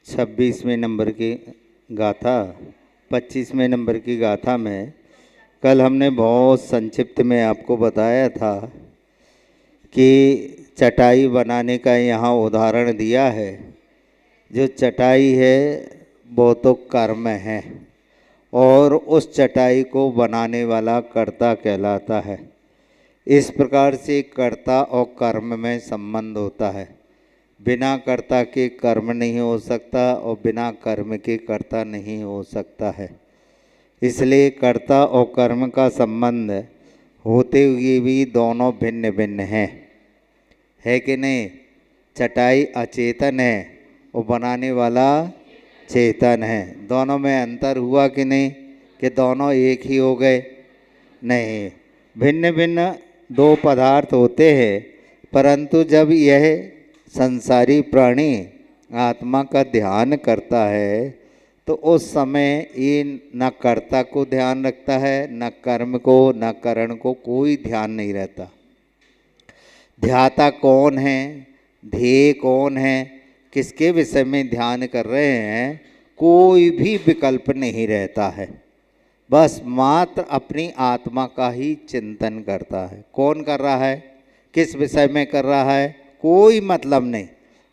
छब्बीसवें number की गाथा 25वें number की गाथा में कल हमने बहुत संक्षिप्त में आपको बताया था कि चटाई बनाने का यहाँ उदाहरण दिया है। जो चटाई है वो तो कर्म है और उस चटाई को बनाने वाला कर्ता कहलाता है। इस प्रकार से कर्ता और कर्म में संबंध होता है। बिना कर्ता के कर्म नहीं हो सकता और बिना कर्म के कर्ता नहीं हो सकता है। इसलिए कर्ता और कर्म का संबंध होते हुए भी दोनों भिन्न भिन्न हैं, है कि नहीं। चटाई अचेतन है और बनाने वाला चेतन है। दोनों में अंतर हुआ कि नहीं, कि दोनों एक ही हो गए? नहीं, भिन्न भिन्न दो पदार्थ होते हैं। परंतु जब यह संसारी प्राणी आत्मा का ध्यान करता है तो उस समय ये न कर्ता को ध्यान रखता है, न कर्म को, न करण को, कोई ध्यान नहीं रहता। ध्याता कौन है, ध्येय कौन है, किसके विषय में ध्यान कर रहे हैं, कोई भी विकल्प नहीं रहता है। बस मात्र अपनी आत्मा का ही चिंतन करता है। कौन कर रहा है, किस विषय में कर रहा है, कोई मतलब नहीं।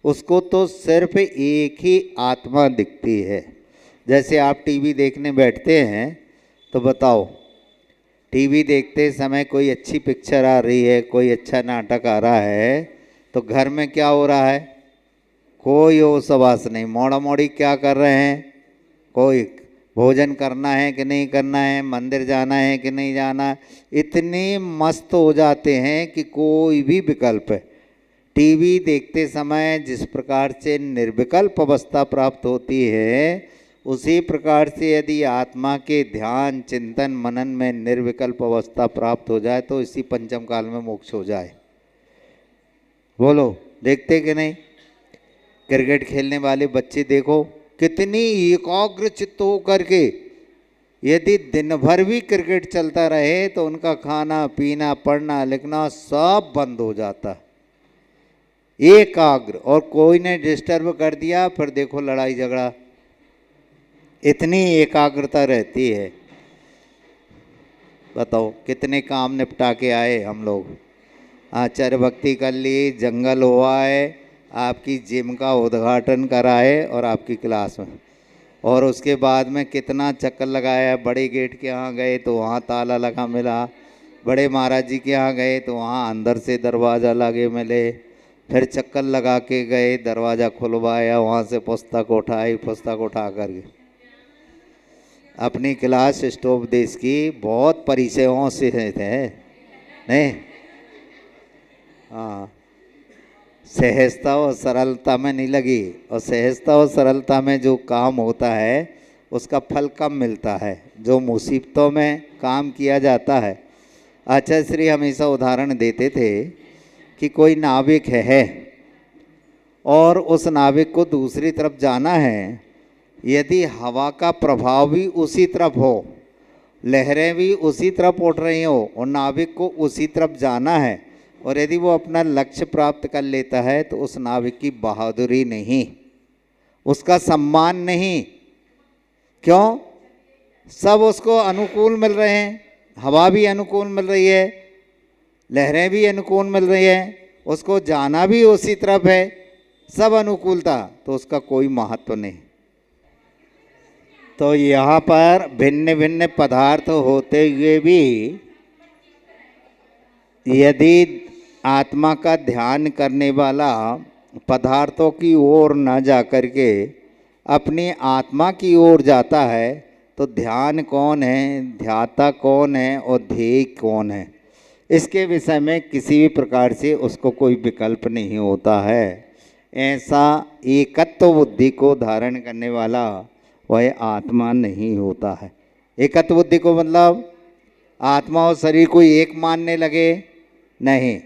उसको तो सिर्फ एक ही आत्मा दिखती है। जैसे आप टीवी देखने बैठते हैं तो बताओ, टीवी देखते समय कोई अच्छी पिक्चर आ रही है, कोई अच्छा नाटक आ रहा है, तो घर में क्या हो रहा है? कोई होश हवास नहीं। मोड़ा मोड़ी क्या कर रहे हैं? कोई भोजन करना है कि नहीं करना है, मंदिर जाना है कि नहीं जाना, इतने मस्त हो जाते हैं कि कोई भी विकल्प है। टीवी देखते समय जिस प्रकार से निर्विकल्प अवस्था प्राप्त होती है, उसी प्रकार से यदि आत्मा के ध्यान चिंतन मनन में निर्विकल्प अवस्था प्राप्त हो जाए तो इसी पंचम काल में मोक्ष हो जाए। बोलो, देखते कि नहीं? क्रिकेट खेलने वाले बच्चे देखो, कितनी एकाग्र चित्त हो करके, यदि दिन भर भी क्रिकेट चलता रहे तो उनका खाना पीना पढ़ना लिखना सब बंद हो जाता। एकाग्र, और कोई ने डिस्टर्ब कर दिया फिर देखो लड़ाई झगड़ा। इतनी एकाग्रता रहती है। बताओ कितने काम निपटा के आए हम लोग। आचार्य भक्ति कर ली, जंगल हुआ है, आपकी जिम का उद्घाटन कराए और आपकी क्लास में, और उसके बाद में कितना चक्कर लगाया। बड़े गेट के यहाँ गए तो वहाँ ताला लगा मिला, बड़े महाराज जी के यहाँ गए तो वहाँ अंदर से दरवाज़ा लगे मिले, फिर चक्कर लगा के गए, दरवाज़ा खुलवाया, वहाँ से पुस्तक उठाई, पुस्तक उठा कर अपनी क्लास स्टॉप देश की बहुत परिचयों से थे नहीं। हाँ, सहजता और सरलता में नहीं लगी, और सहजता और सरलता में जो काम होता है उसका फल कम मिलता है। जो मुसीबतों में काम किया जाता है। आचार्य श्री हमेशा उदाहरण देते थे कि कोई नाविक है और उस नाविक को दूसरी तरफ जाना है। यदि हवा का प्रभाव भी उसी तरफ हो, लहरें भी उसी तरफ उठ रही हो और नाविक को उसी तरफ जाना है, और यदि वो अपना लक्ष्य प्राप्त कर लेता है तो उस नाविक की बहादुरी नहीं, उसका सम्मान नहीं। क्यों? सब उसको अनुकूल मिल रहे हैं, हवा भी अनुकूल मिल रही है, लहरें भी अनुकूल मिल रही है, उसको जाना भी उसी तरफ है, सब अनुकूलता, तो उसका कोई महत्व नहीं। तो यहाँ पर भिन्न भिन्न पदार्थ होते हुए भी यदि आत्मा का ध्यान करने वाला पदार्थों की ओर न जा कर के अपनी आत्मा की ओर जाता है तो ध्यान कौन है, ध्याता कौन है और ध्येय कौन है, इसके विषय में किसी भी प्रकार से उसको कोई विकल्प नहीं होता है। ऐसा एकत्व बुद्धि को धारण करने वाला वह आत्मा नहीं होता है। एकत्व बुद्धि को मतलब आत्मा और शरीर को एक मानने लगे नहीं।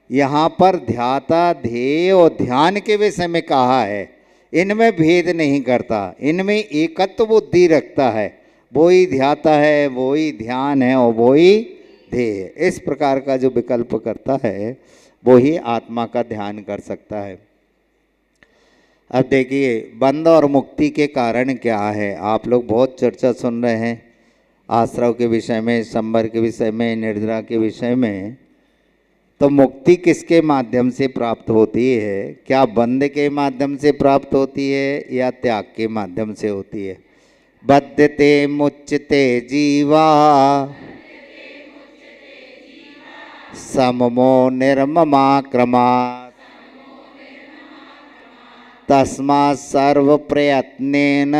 यहाँ पर ध्याता ध्येय और ध्यान के विषय में कहा है, इनमें भेद नहीं करता, इनमें एकत्व बुद्धि रखता है। वो ही ध्याता है, वो ही ध्यान है और वो ही ध्येय। इस प्रकार का जो विकल्प करता है वो ही आत्मा का ध्यान कर सकता है। अब देखिए बंध और मुक्ति के कारण क्या है। आप लोग बहुत चर्चा सुन रहे हैं आश्रव के विषय में, संवर के विषय में, निर्जरा के विषय में। तो मुक्ति किसके माध्यम से प्राप्त होती है? क्या बंध के माध्यम से प्राप्त होती है या त्याग के माध्यम से होती है? बद्धते मुच्यते जीवा सममो निर्ममा क्रमात् तस्मात् सर्व प्रयत्नेन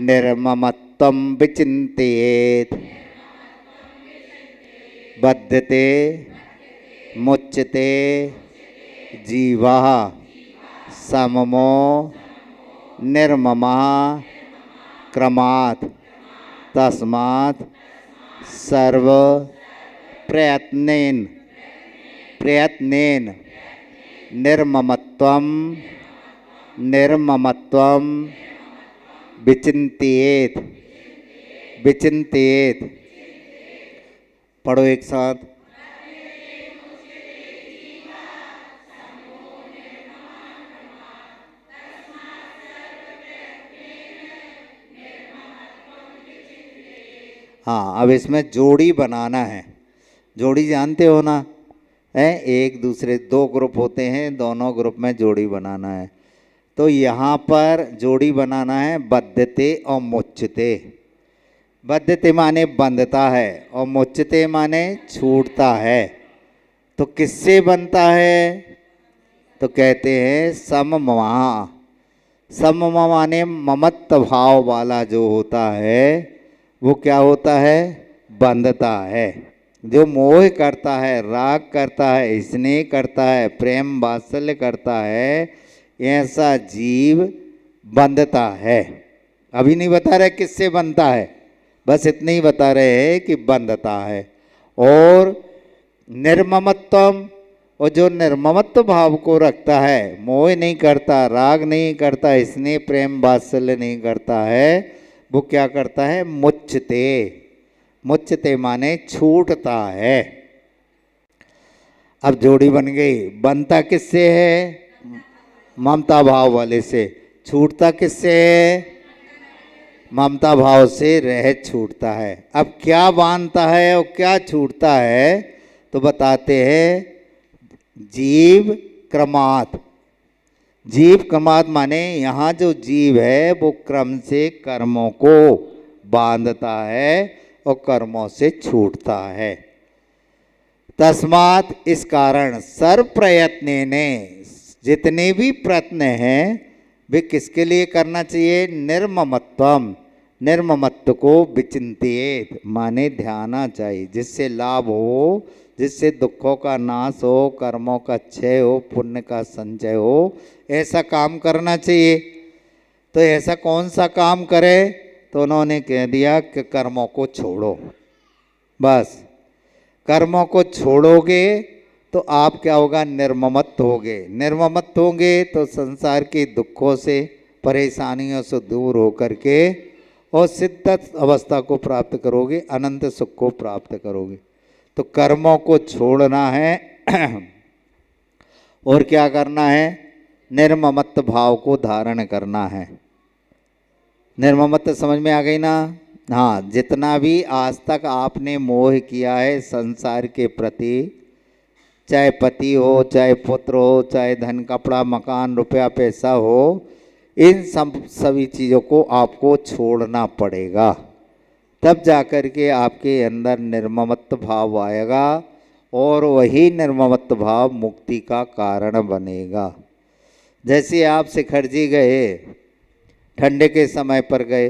निर्ममत्वं विचिन्तयेत्। बद्धते मुच्यते जीवः सममो निर्ममा क्रमात् तस्मात् सर्व प्रयत्नेन निर्ममत्वं विचिन्तयेत्। पढ़ो एक साथ। हाँ, अब इसमें जोड़ी बनाना है। जोड़ी जानते हो ना, है एक दूसरे, दो ग्रुप होते हैं, दोनों ग्रुप में जोड़ी बनाना है। तो यहाँ पर जोड़ी बनाना है बद्धते और मुच्यते। बद्धते माने बंधता है और मुच्यते माने छूटता है। तो किससे बनता है? तो कहते हैं समममा। समममा माने ममत्व भाव वाला जो होता है वो क्या होता है? बंधता है। जो मोह करता है, राग करता है, स्नेह करता है, प्रेम वात्सल्य करता है, ऐसा जीव बंधता है। अभी नहीं बता रहे किससे बनता है, बस इतने ही बता रहे हैं कि बंधता है। और निर्ममत्वम, और जो निर्ममत्व भाव को रखता है, मोह नहीं करता, राग नहीं करता, स्नेह प्रेम वात्सल्य नहीं करता है, वो क्या करता है? मुच्यते। मुच्यते माने छूटता है। अब जोड़ी बन गई। बनता किससे है? ममता भाव वाले से। छूटता किससे है? ममता भाव से रहित छूटता है। अब क्या बांधता है और क्या छूटता है? तो बताते हैं जीव क्रमात्। जीव क्रमात् माने यहाँ जो जीव है वो क्रम से कर्मों को बांधता है और कर्मों से छूटता है। तस्मात्, इस कारण, सर्व प्रयत्न ने, जितने भी प्रयत्न हैं वे किसके लिए करना चाहिए? निर्ममत्वम, निर्ममत्व को विचिंतित माने ध्याना चाहिए, जिससे लाभ हो, जिससे दुखों का नाश हो, कर्मों का क्षय हो, पुण्य का संचय हो, ऐसा काम करना चाहिए। तो ऐसा कौन सा काम करे? तो उन्होंने कह दिया कि कर्मों को छोड़ो। बस कर्मों को छोड़ोगे तो आप क्या होगा? निर्ममत होगे। निर्ममत होंगे तो संसार के दुखों से, परेशानियों से दूर होकर के और सिद्ध अवस्था को प्राप्त करोगे, अनंत सुख को प्राप्त करोगे। तो कर्मों को छोड़ना है और क्या करना है? निर्ममत भाव को धारण करना है। निर्ममत समझ में आ गई ना? हाँ, जितना भी आज तक आपने मोह किया है संसार के प्रति, चाहे पति हो, चाहे पुत्र हो, चाहे धन कपड़ा मकान रुपया पैसा हो, इन सभी चीज़ों को आपको छोड़ना पड़ेगा। तब जाकर के आपके अंदर निर्ममत्व भाव आएगा और वही निर्ममत्व भाव मुक्ति का कारण बनेगा। जैसे आप शिखर जी गए, ठंडे के समय पर गए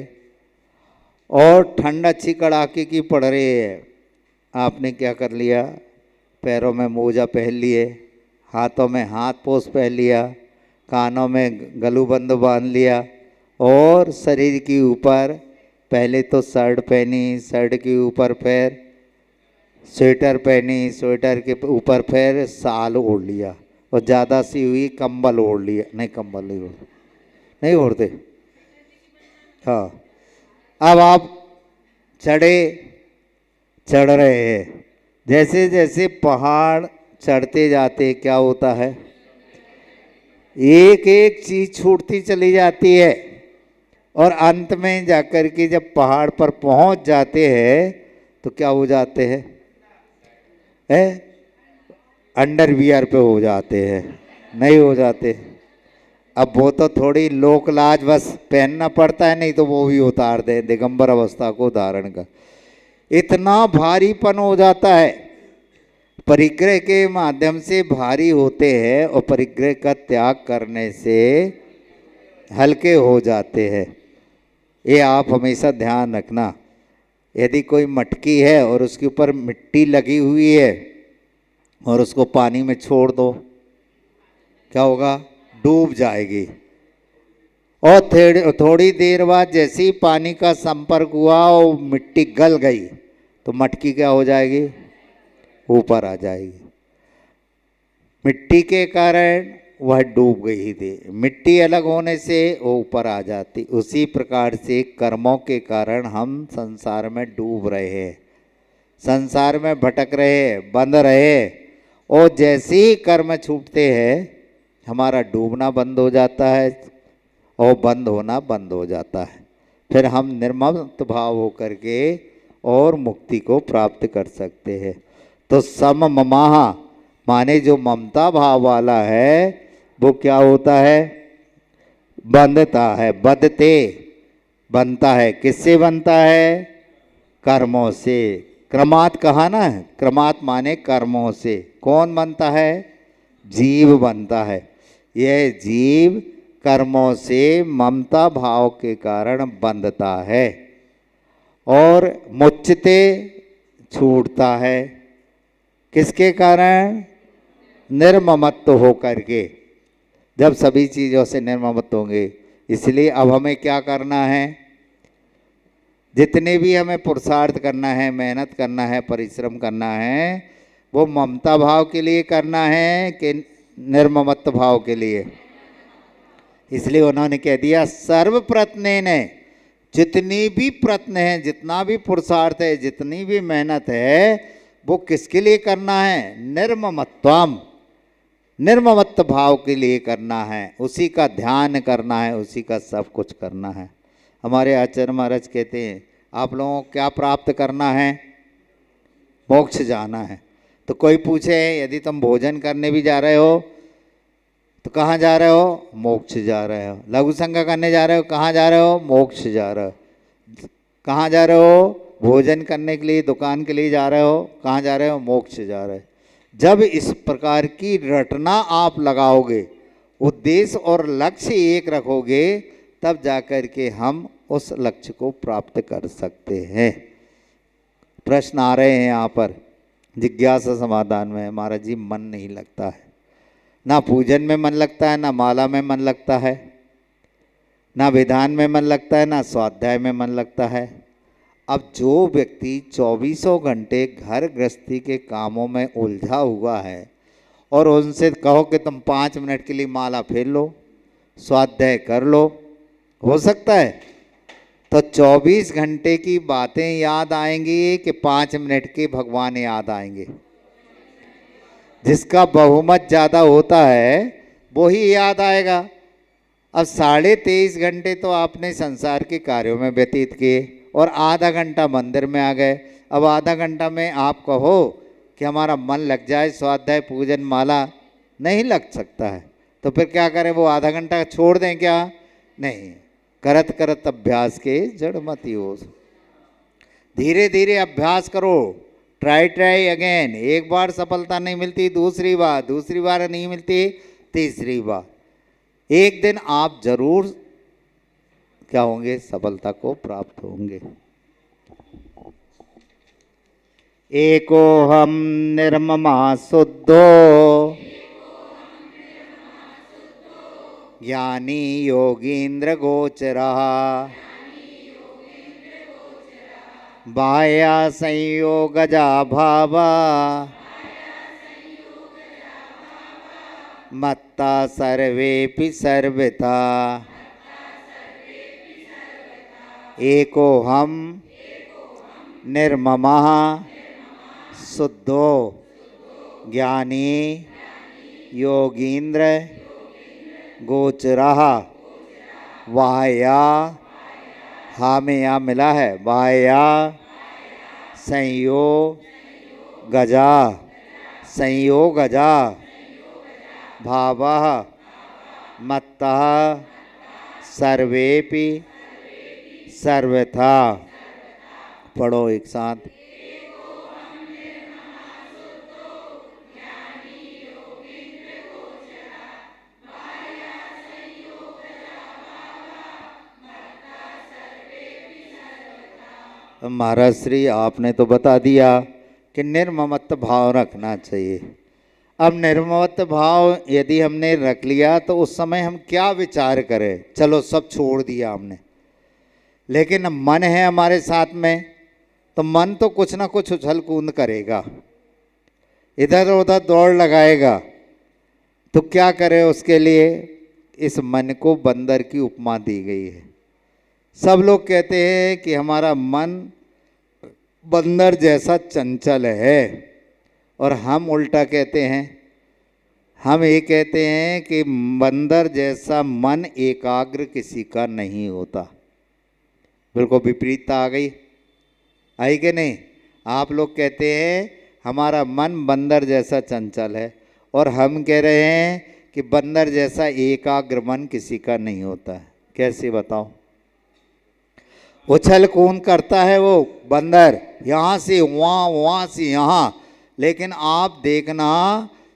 और ठंड अच्छी कड़ाके की पड़ रही है, आपने क्या कर लिया, पैरों में मोजा पहन लिए, हाथों में हाथ पोंछ पहन लिया, कानों में गलूबंद बांध लिया और शरीर के ऊपर पहले तो शर्ट पहनी, शर्ट के ऊपर फिर स्वेटर पहनी, स्वेटर के ऊपर फिर शाल ओढ़ लिया और ज़्यादा सी हुई कंबल ओढ़ लिया, नहीं कंबल नहीं ओढ़, नहीं ओढ़ते। हाँ, अब आप चढ़ रहे हैं, जैसे जैसे पहाड़ चढ़ते जाते क्या होता है, एक एक चीज छूटती चली जाती है और अंत में जाकर के जब पहाड़ पर पहुंच जाते हैं तो क्या हो जाते हैं, अंडरवियर पे हो जाते हैं, नहीं हो जाते। अब वो तो थोड़ी लोक लाज बस पहनना पड़ता है, नहीं तो वो भी उतार दे, दिगंबर अवस्था को धारण कर, इतना भारीपन हो जाता है। परिग्रह के माध्यम से भारी होते हैं और परिग्रह का त्याग करने से हल्के हो जाते हैं। ये आप हमेशा ध्यान रखना। यदि कोई मटकी है और उसके ऊपर मिट्टी लगी हुई है और उसको पानी में छोड़ दो, क्या होगा, डूब जाएगी। और थोड़ी देर बाद जैसे ही पानी का संपर्क हुआ और मिट्टी गल गई तो मटकी क्या हो जाएगी, ऊपर आ जाएगी। मिट्टी के कारण वह डूब गई थी, मिट्टी अलग होने से वो ऊपर आ जाती। उसी प्रकार से कर्मों के कारण हम संसार में डूब रहे हैं, संसार में भटक रहे, बंध रहे, और जैसे ही कर्म छूटते हैं हमारा डूबना बंद हो जाता है और बंद होना बंद हो जाता है। फिर हम निर्ममत भाव होकर के और मुक्ति को प्राप्त कर सकते हैं। तो सम ममाह माने जो ममता भाव वाला है वो क्या होता है, बंधता है, बंधते बनता है। किससे बनता है, कर्मों से। क्रमात् कहा ना, क्रमात् माने कर्मों से। कौन बनता है, जीव बनता है। यह जीव कर्मों से ममता भाव के कारण बंधता है और मुच्यते छूटता है। किसके कारण, निर्ममत्व होकर के। जब सभी चीज़ों से निर्ममत्व होंगे, इसलिए अब हमें क्या करना है, जितने भी हमें पुरुषार्थ करना है, मेहनत करना है, परिश्रम करना है, वो ममता भाव के लिए करना है कि निर्ममत्व भाव के लिए। इसलिए उन्होंने कह दिया सर्व प्रयत्न ने, जितनी भी प्रयत्न है, जितना भी पुरुषार्थ है, जितनी भी मेहनत है, वो किसके लिए करना है, निर्ममत्वम, निर्ममत्व भाव के लिए करना है। उसी का ध्यान करना है, उसी का सब कुछ करना है। हमारे आचार्य महाराज कहते हैं आप लोगों को क्या प्राप्त करना है, मोक्ष जाना है। तो कोई पूछे यदि तुम भोजन करने भी जा रहे हो तो कहाँ जा रहे हो, मोक्ष जा रहे हो। लघु संज्ञा करने जा रहे हो, कहाँ जा रहे हो, मोक्ष जा रहे हो। कहाँ जा रहे हो, भोजन करने के लिए, दुकान के लिए जा रहे हो, कहाँ जा रहे हो, मोक्ष जा रहे हो। जब इस प्रकार की रटना आप लगाओगे, उद्देश्य और लक्ष्य एक रखोगे, तब जाकर के हम उस लक्ष्य को प्राप्त कर सकते हैं। प्रश्न आ रहे हैं यहाँ पर, जिज्ञासा समाधान में, महाराज जी मन नहीं लगता है, ना पूजन में मन लगता है, ना माला में मन लगता है, ना विधान में मन लगता है, ना स्वाध्याय में मन लगता है। अब जो व्यक्ति 24 घंटे घर गृहस्थी के कामों में उलझा हुआ है और उनसे कहो कि तुम 5 मिनट के लिए माला फेर लो, स्वाध्याय कर लो, हो सकता है? तो 24 घंटे की बातें याद आएंगी कि 5 मिनट के भगवान याद आएंगे? जिसका बहुमत ज़्यादा होता है वो ही याद आएगा। अब 23.5 घंटे तो आपने संसार के कार्यों में व्यतीत किए और आधा घंटा मंदिर में आ गए। अब आधा घंटा में आप कहो कि हमारा मन लग जाए स्वाध्याय पूजन माला, नहीं लग सकता है। तो फिर क्या करें, वो आधा घंटा छोड़ दें क्या? नहीं, करत करत अभ्यास के जड़ मति हो। धीरे धीरे अभ्यास करो, ट्राई अगेन। एक बार सफलता नहीं मिलती, दूसरी बार नहीं मिलती, तीसरी बार। एक दिन आप जरूर क्या होंगे, सफलता को प्राप्त होंगे। एको हम निर्ममा शुद्धो ज्ञानी योगींद्र गोचरः बाह्या संयोगजा भावा मत्ता सर्वेपि सर्वथा एको हम निर्ममः शुद्धो ज्ञानी योगींद्र गोचरः वाह्या हा में यहाँ मिला है वाह्या संयोगजा भावः मत्तः सर्वेपि सर्वथा। पढ़ो एक साथ। महाराज श्री आपने तो बता दिया कि निर्ममत्व भाव रखना चाहिए। अब निर्ममत्व भाव यदि हमने रख लिया तो उस समय हम क्या विचार करें? चलो सब छोड़ दिया हमने, लेकिन मन है हमारे साथ में, तो मन तो कुछ ना कुछ उछल कूद करेगा, इधर उधर दौड़ लगाएगा। तो क्या करें उसके लिए? इस मन को बंदर की उपमा दी गई है। सब लोग कहते हैं कि हमारा मन बंदर जैसा चंचल है, और हम उल्टा कहते हैं। हम ये कहते हैं कि बंदर जैसा मन एकाग्र किसी का नहीं होता। बिल्कुल विपरीतता आ गई, आई कि नहीं? आप लोग कहते हैं हमारा मन बंदर जैसा चंचल है, और हम कह रहे हैं कि बंदर जैसा एकाग्र मन किसी का नहीं होता है। कैसे बताओ? उछल कूद करता है वो बंदर, यहाँ से वहाँ, वहाँ से यहाँ, लेकिन आप देखना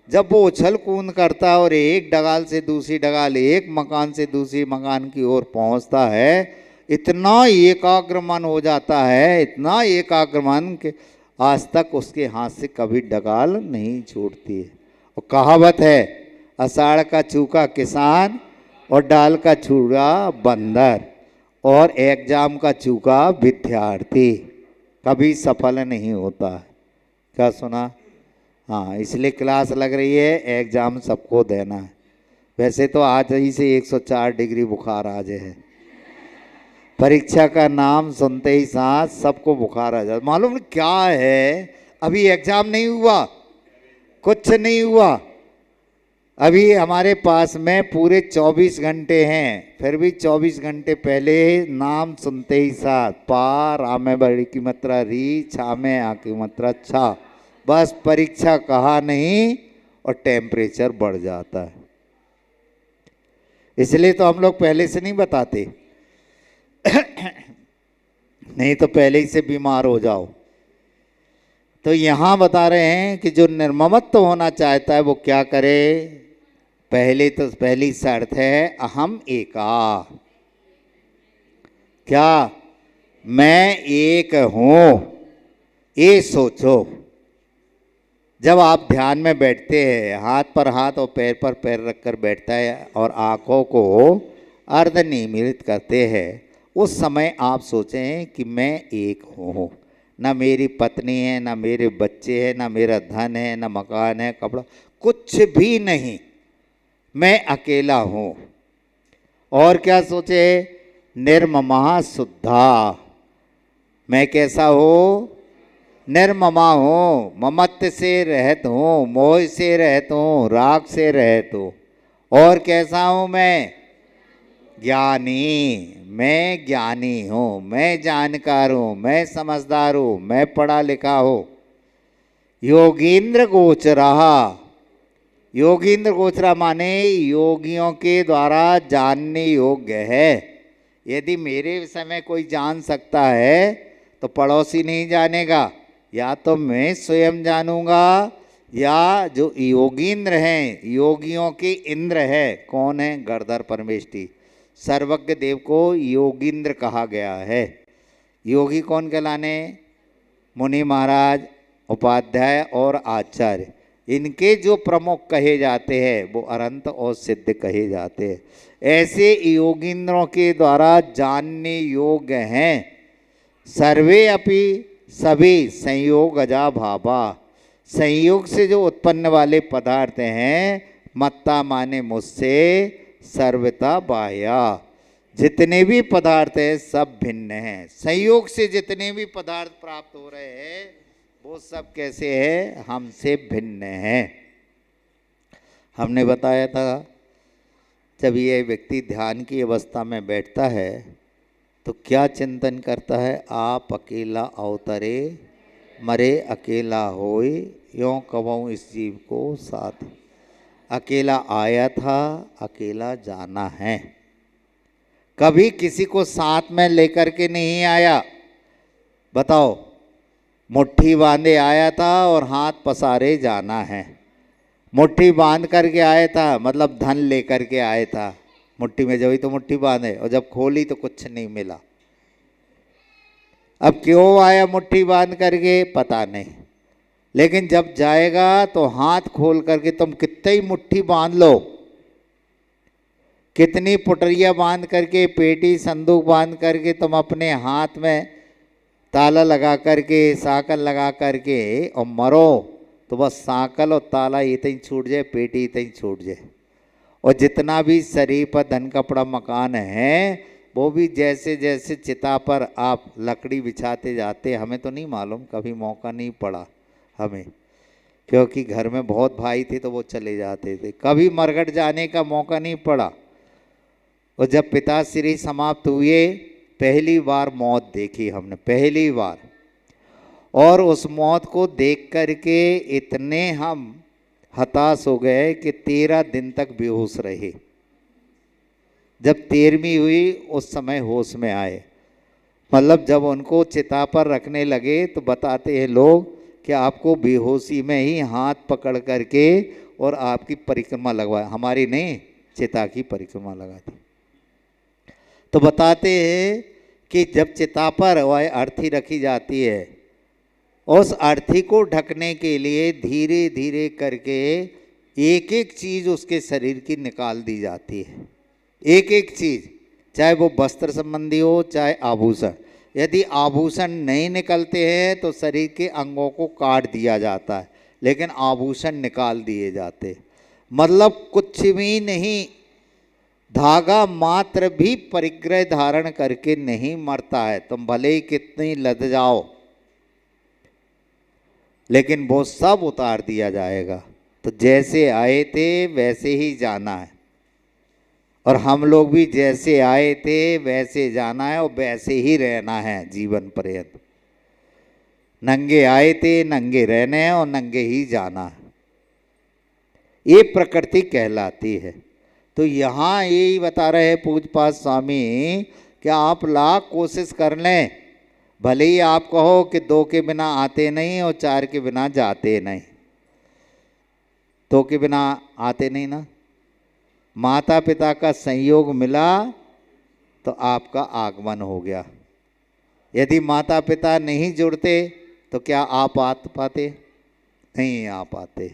जब वो उछल कूद करता है और एक डगाल से दूसरी डगाल, एक मकान से दूसरी मकान की ओर पहुँचता है, इतना एकाग्र मन हो जाता है, इतना एकाग्र मन कि आज तक उसके हाथ से कभी डगाल नहीं छूटती है। और कहावत है, आषाढ़ का चूका किसान और डाल का छूड़ा बंदर, और एग्जाम का चूका विद्यार्थी कभी सफल नहीं होता है। क्या सुना? हाँ, इसलिए क्लास लग रही है, एग्जाम सबको देना है। वैसे तो आज ही से 104 डिग्री बुखार आ जाए, परीक्षा का नाम सुनते ही साथ सबको बुखार आ जाता। मालूम क्या है? अभी एग्जाम नहीं हुआ, कुछ नहीं हुआ, अभी हमारे पास में पूरे 24 घंटे हैं, फिर भी 24 घंटे पहले नाम सुनते ही साथ पार आमे बड़ी की मात्रा री, छा में आ की मात्रा छा, बस परीक्षा कहा नहीं और टेम्परेचर बढ़ जाता है। इसलिए तो हम लोग पहले से नहीं बताते नहीं तो पहले ही से बीमार हो जाओ। तो यहाँ बता रहे हैं कि जो निर्ममत्व होना चाहता है वो क्या करे? पहली शर्त है अहम एका। क्या? मैं एक हूं, ये सोचो। जब आप ध्यान में बैठते हैं, हाथ पर हाथ और पैर पर पैर रखकर बैठता है और आंखों को अर्धनिमीलित करते हैं, उस समय आप सोचें कि मैं एक हूँ। ना मेरी पत्नी है, ना मेरे बच्चे हैं, ना मेरा धन है, ना मकान है, कपड़ा, कुछ भी नहीं, मैं अकेला हूँ। और क्या सोचे? निर्ममा शुद्धा। मैं कैसा हूँ? निर्ममा हूँ, ममत्व से रहत हूँ, मोह से रहता हूँ, राग से रहत हूँ। और कैसा हूँ मैं? ज्ञानी। मैं ज्ञानी हूँ, मैं जानकार हूँ, मैं समझदार हूँ, मैं पढ़ा लिखा हूँ। योगींद्र गोचरः। योगींद्र गोचरा माने योगियों के द्वारा जानने योग्य है। यदि मेरे विषय में कोई जान सकता है तो पड़ोसी नहीं जानेगा, या तो मैं स्वयं जानूंगा, या जो योगींद्र हैं, योगियों के इंद्र है। कौन है? गणधर परमेष्ठी, सर्वज्ञ देव को योगींद्र कहा गया है। योगी कौन कहलाने? मुनि महाराज, उपाध्याय और आचार्य, इनके जो प्रमुख कहे जाते हैं वो अनंत और सिद्ध कहे जाते हैं। ऐसे योगींद्रों के द्वारा जानने योग्य हैं। सर्वे अपि सभी संयोगजा भावा, संयोग से जो उत्पन्न वाले पदार्थ हैं, मत्ता माने मुझसे, सर्वता बाह्या, जितने भी पदार्थ हैं सब भिन्न हैं। संयोग से जितने भी पदार्थ प्राप्त हो रहे हैं वो सब कैसे हैं, हमसे भिन्न हैं। हमने बताया था जब ये व्यक्ति ध्यान की अवस्था में बैठता है तो क्या चिंतन करता है, आप अकेला अवतरे मरे अकेला होए, यों कहूँ इस जीव को साथ। अकेला आया था, अकेला जाना है। कभी किसी को साथ में लेकर के नहीं आया। बताओ, मुट्ठी बांधे आया था और हाथ पसारे जाना है। मुट्ठी बांध करके आया था मतलब धन लेकर के आया था। मुट्ठी में जब ही तो मुट्ठी बांधे और जब खोली तो कुछ नहीं मिला। अब क्यों आया मुट्ठी बांध करके पता नहीं, लेकिन जब जाएगा तो हाथ खोल करके तुम कितनी ही मुट्ठी बांध लो, कितनी पुटरिया बांध करके, पेटी संदूक बांध करके तुम अपने हाथ में ताला लगा करके, साकल लगा करके और मरो तो बस साकल और ताला इतना ही छूट जाए, पेटी इतना ही छूट जाए। और जितना भी शरीर पर धन कपड़ा मकान है वो भी जैसे जैसे चिता पर आप लकड़ी बिछाते जाते, हमें तो नहीं मालूम, कभी मौका नहीं पड़ा हमें, क्योंकि घर में बहुत भाई थे तो वो चले जाते थे, कभी मरघट जाने का मौका नहीं पड़ा। और जब पिताश्री समाप्त हुए पहली बार मौत देखी हमने, पहली बार। और उस मौत को देख करके इतने हम हताश हो गए कि 13 दिन तक बेहोश रहे। जब 13वीं हुई उस समय होश में आए। मतलब जब उनको चिता पर रखने लगे तो बताते हैं लोग कि आपको बेहोशी में ही हाथ पकड़ करके और आपकी परिक्रमा लगवाया, हमारी नहीं चिता की परिक्रमा लगा दी। तो बताते हैं कि जब चिता पर वह अर्थी रखी जाती है, उस अर्थी को ढकने के लिए धीरे धीरे करके एक एक चीज़ उसके शरीर की निकाल दी जाती है, एक एक चीज़, चाहे वो वस्त्र संबंधी हो चाहे आभूषण। यदि आभूषण नहीं निकलते हैं तो शरीर के अंगों को काट दिया जाता है, लेकिन आभूषण निकाल दिए जाते। मतलब कुछ भी नहीं, धागा मात्र भी परिग्रह धारण करके नहीं मरता है। तुम भले ही कितनी लद जाओ, लेकिन वो सब उतार दिया जाएगा। तो जैसे आए थे वैसे ही जाना है, और हम लोग भी जैसे आए थे वैसे जाना है और वैसे ही रहना है जीवन पर्यंत। नंगे आए थे, नंगे रहने हैं और नंगे ही जाना है। ये प्रकृति कहलाती है। तो यहाँ यही बता रहे हैं पूज्यपाद स्वामी कि आप लाख कोशिश कर लें, भले ही आप कहो कि 2 के बिना आते नहीं और 4 के बिना जाते नहीं। 2 के बिना आते नहीं ना, माता पिता का संयोग मिला तो आपका आगमन हो गया। यदि माता पिता नहीं जुड़ते तो क्या आप आ पाते? नहीं आ पाते।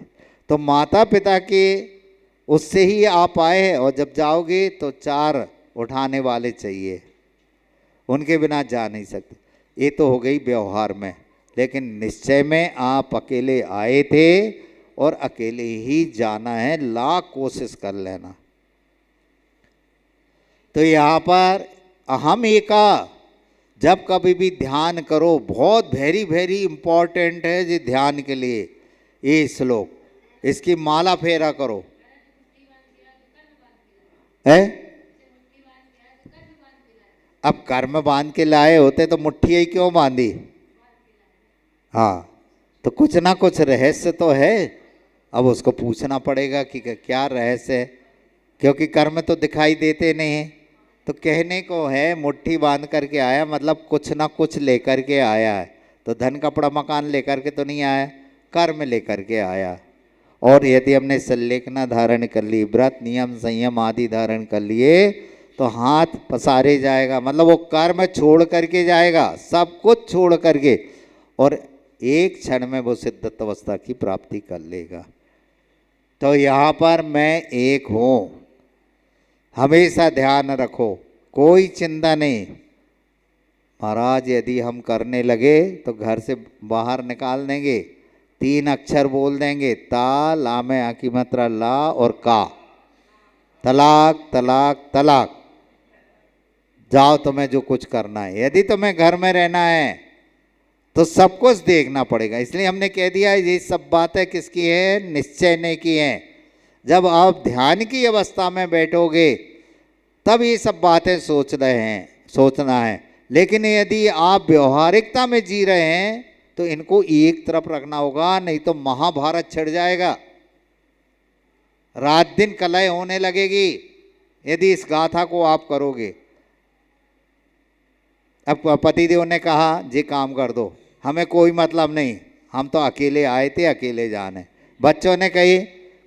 तो माता पिता के उससे ही आप आए, और जब जाओगे तो 4 उठाने वाले चाहिए, उनके बिना जा नहीं सकते। ये तो हो गई व्यवहार में, लेकिन निश्चय में आप अकेले आए थे और अकेले ही जाना है, लाख कोशिश कर लेना। तो यहाँ पर अहम एका जब कभी भी ध्यान करो, बहुत वेरी वेरी इम्पॉर्टेंट है जी ध्यान के लिए ये श्लोक, इसकी माला फेरा करो है। अब कर्म बांध के लाए होते तो मुट्ठी ही क्यों बांधी? हाँ, तो कुछ ना कुछ रहस्य तो है। अब उसको पूछना पड़ेगा कि क्या रहस्य है, क्योंकि कर्म तो दिखाई देते नहीं हैं। तो कहने को है मुट्ठी बांध करके आया, मतलब कुछ ना कुछ लेकर के आया है। तो धन कपड़ा मकान लेकर के तो नहीं आया, कर्म लेकर के आया। और यदि हमने संलेखना धारण कर ली, व्रत नियम संयम आदि धारण कर लिए, तो हाथ पसारे जाएगा, मतलब वो कर्म छोड़ करके जाएगा, सब कुछ छोड़ करके। और एक क्षण में वो सिद्धत्व अवस्था की प्राप्ति कर लेगा। तो यहाँ पर मैं एक हूँ, हमेशा ध्यान रखो, कोई चिंता नहीं। महाराज यदि हम करने लगे तो घर से बाहर निकाल देंगे, 3 अक्षर बोल देंगे, ता, ला में आ की मात्रा ला और का, तलाक तलाक तलाक। जाओ तुम्हें जो कुछ करना है। यदि तुम्हें घर में रहना है तो सब कुछ देखना पड़ेगा। इसलिए हमने कह दिया ये सब बातें किसकी है, निश्चय ने की हैं। जब आप ध्यान की अवस्था में बैठोगे तब ये सब बातें सोचना है। लेकिन यदि आप व्यवहारिकता में जी रहे हैं तो इनको एक तरफ रखना होगा, नहीं तो महाभारत छिड़ जाएगा, रात दिन कलह होने लगेगी यदि इस गाथा को आप करोगे। अब पतिदेव ने कहा जी काम कर दो, हमें कोई मतलब नहीं, हम तो अकेले आए थे, अकेले जाने। बच्चों ने कही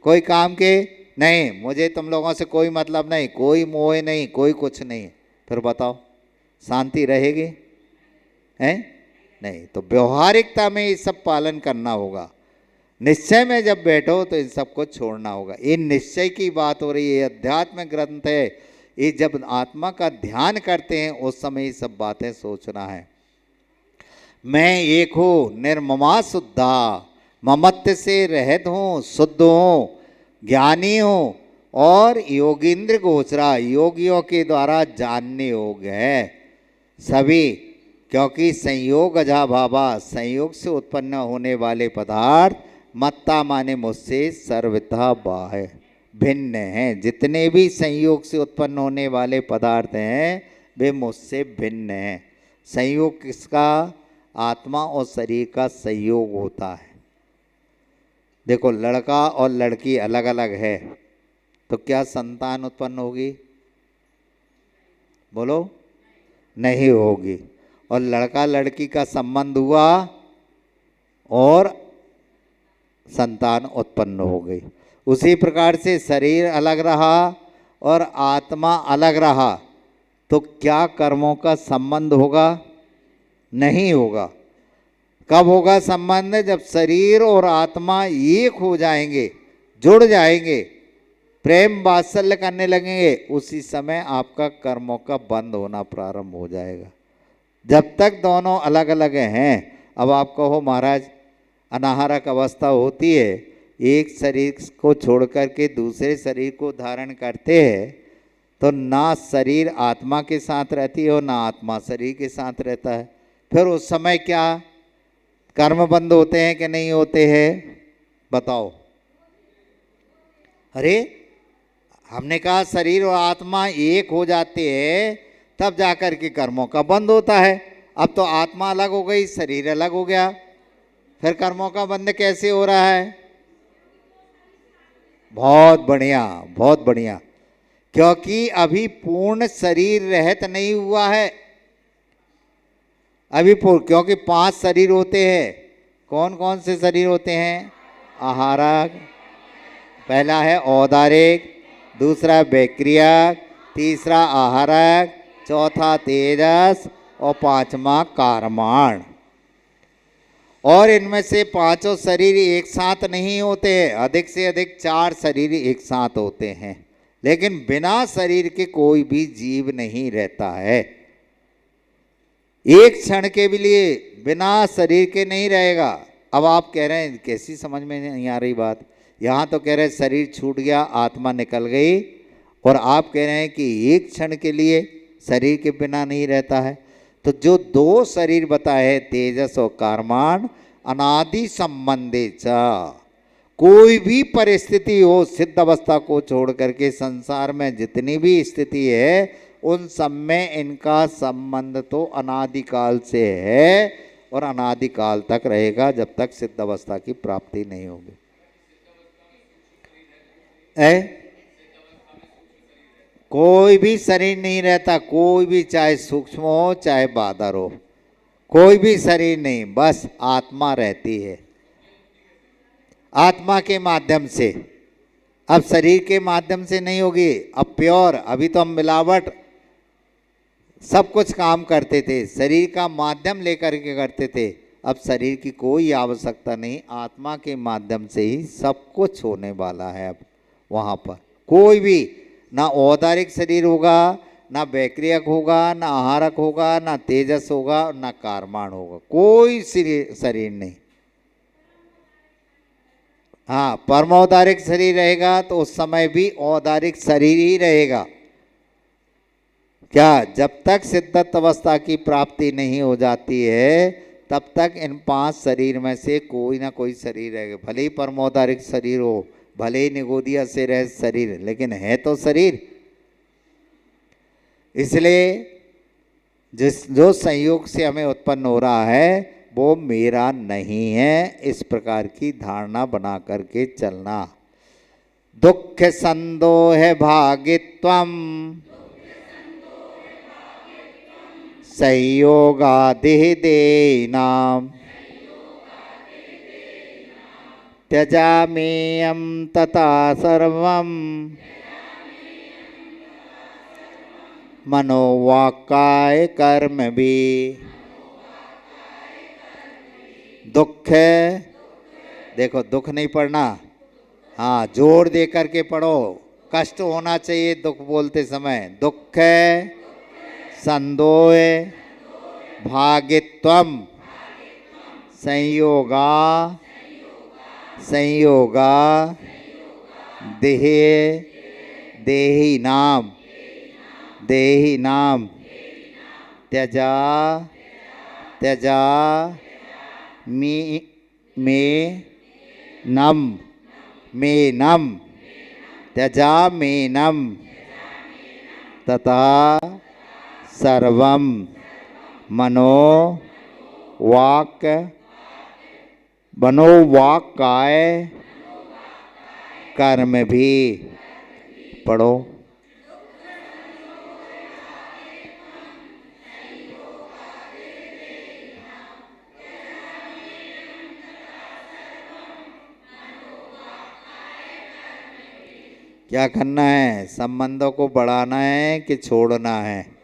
कोई काम के नहीं, मुझे तुम लोगों से कोई मतलब नहीं, कोई मोह नहीं, कोई कुछ नहीं। फिर बताओ शांति रहेगी? हैं नहीं। तो व्यवहारिकता में ये सब पालन करना होगा। निश्चय में जब बैठो तो इन सबको छोड़ना होगा। ये निश्चय की बात हो रही है, अध्यात्म ग्रंथ है। ये जब आत्मा का ध्यान करते हैं उस समय ये सब बातें सोचना है। मैं एक हूँ, निर्ममा शुद्धा, ममत्व से रहित हूँ, शुद्ध हूँ, ज्ञानी हूँ और योगींद्र गोचरा, योगियों के द्वारा जानने योग्य है सभी। क्योंकि संयोग अजाभावा, संयोग से उत्पन्न होने वाले पदार्थ मत्ता माने मुझसे सर्वथा बाह्य भिन्न हैं। जितने भी संयोग से उत्पन्न होने वाले पदार्थ हैं वे मुझसे भिन्न हैं। संयोग किसका? आत्मा और शरीर का संयोग होता है। देखो लड़का और लड़की अलग अलग है तो क्या संतान उत्पन्न होगी? बोलो, नहीं होगी। और लड़का लड़की का संबंध हुआ और संतान उत्पन्न हो गई। उसी प्रकार से शरीर अलग रहा और आत्मा अलग रहा तो क्या कर्मों का संबंध होगा? नहीं होगा। कब होगा संबंध? जब शरीर और आत्मा एक हो जाएंगे, जुड़ जाएंगे, प्रेम वात्सल्य करने लगेंगे, उसी समय आपका कर्मों का बंद होना प्रारंभ हो जाएगा। जब तक दोनों अलग अलग हैं, अब आप कहो महाराज अनाहारक अवस्था होती है, एक शरीर को छोड़ करके दूसरे शरीर को धारण करते हैं तो ना शरीर आत्मा के साथ रहती है और ना आत्मा शरीर के साथ रहता है। फिर उस समय क्या कर्म बंद होते हैं कि नहीं होते हैं? बताओ। अरे हमने कहा शरीर और आत्मा एक हो जाते हैं तब जाकर के कर्मों का बंद होता है। अब तो आत्मा अलग हो गई, शरीर अलग हो गया, फिर कर्मों का बंद कैसे हो रहा है? बहुत बढ़िया, बहुत बढ़िया। क्योंकि अभी पूर्ण शरीर रहित नहीं हुआ है अभी क्योंकि 5 शरीर होते हैं। कौन कौन से शरीर होते हैं? आहारक, पहला है औदारिक, दूसरा बैक्रियक, तीसरा आहारक, चौथा तेजस और 5वां कारमाण। और इनमें से 5 शरीर एक साथ नहीं होते हैं, अधिक से अधिक 4 शरीर एक साथ होते हैं। लेकिन बिना शरीर के कोई भी जीव नहीं रहता है। एक क्षण के भी लिए बिना शरीर के नहीं रहेगा। अब आप कह रहे हैं कैसी समझ में नहीं आ रही बात? यहाँ तो कह रहे हैं शरीर छूट गया, आत्मा निकल गई, और आप कह रहे हैं कि एक क्षण के लिए शरीर के बिना नहीं रहता है। तो जो 2 शरीर बताए तेजस और कारमान, अनादि संबंधे चा, कोई भी परिस्थिति हो, सिद्ध अवस्था को छोड़ करके संसार में जितनी भी स्थिति है उन सब में इनका संबंध तो अनादिकाल से है और अनादिकाल तक रहेगा जब तक सिद्ध अवस्था की प्राप्ति नहीं होगी। कोई भी शरीर नहीं रहता, कोई भी, चाहे सूक्ष्म हो चाहे बादर हो, कोई भी शरीर नहीं, बस आत्मा रहती है आत्मा के माध्यम से। अब शरीर के माध्यम से नहीं होगी, अब प्योर, अभी तो हम मिलावट सब कुछ काम करते थे, शरीर का माध्यम लेकर के करते थे। अब शरीर की कोई आवश्यकता नहीं, आत्मा के माध्यम से ही सब कुछ होने वाला है। अब वहाँ पर कोई भी ना औदारिक शरीर होगा, ना वैक्रियक होगा, ना आहारक होगा, ना तेजस होगा, ना कारमान होगा, कोई शरीर नहीं। हाँ, परमौदारिक शरीर रहेगा तो उस समय भी औदारिक शरीर ही रहेगा। क्या, जब तक सिद्धत अवस्था की प्राप्ति नहीं हो जाती है तब तक इन 5 शरीर में से कोई ना कोई शरीर रहेगा, भले ही परमौदारिक शरीर हो, भले ही निगोदिया से रह शरीर, लेकिन है तो शरीर। इसलिए जो संयोग से हमें उत्पन्न हो रहा है वो मेरा नहीं है, इस प्रकार की धारणा बना करके चलना। दुख संदोह भागित्वम संयोगादिह देनाम त्यजामेयं तथा सर्वं मनोवाक्काय कर्म भी। दुख, देखो दुख नहीं पढ़ना, हाँ जोर दे करके पढ़ो, कष्ट होना चाहिए दुख बोलते समय। दुख संदोह भागित्वम संयोगा संयोगा देही नाम त्यजा मे नम त्यजा मे नम तथा सर्वम मनोवाक्काय कर्म भी। पढ़ो। क्या करना है? संबंधों को बढ़ाना है कि छोड़ना है?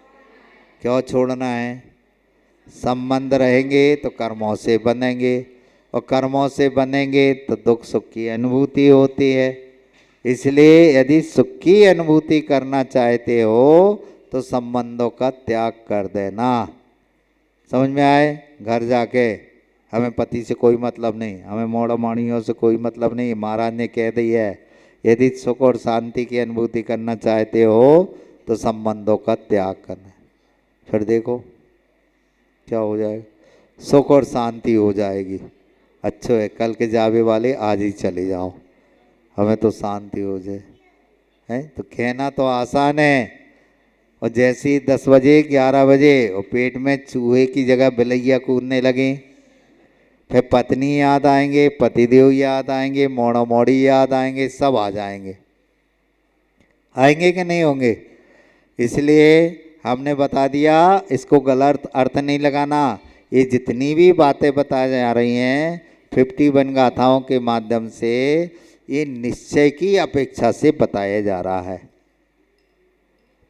क्यों छोड़ना है? संबंध रहेंगे तो कर्मों से बनेंगे, और कर्मों से बनेंगे तो दुख सुख की अनुभूति होती है। इसलिए यदि सुख की अनुभूति करना चाहते हो तो संबंधों का त्याग कर देना। समझ में आए? घर जाके हमें पति से कोई मतलब नहीं, हमें मोड़ा माणियों से कोई मतलब नहीं, महाराज ने कह दी है। यदि सुख और शांति की अनुभूति करना चाहते हो तो संबंधों का त्याग करना है। फिर देखो क्या हो जाएगा, सुख और शांति हो जाएगी। अच्छो है, कल के जावे वाले आज ही चले जाओ, हमें तो शांति हो जाए। है तो कहना तो आसान है, और जैसे ही 10 बजे 11 बजे और पेट में चूहे की जगह बिलैया कूदने लगे, फिर पत्नी याद आएंगे, पतिदेव याद आएंगे, मोड़ा मोड़ी याद आएंगे, सब आ जाएंगे। आएंगे कि नहीं होंगे? इसलिए हमने बता दिया, इसको गलत अर्थ नहीं लगाना। ये जितनी भी बातें बताई जा रही हैं 51 गाथाओं के माध्यम से, ये निश्चय की अपेक्षा से बताया जा रहा है।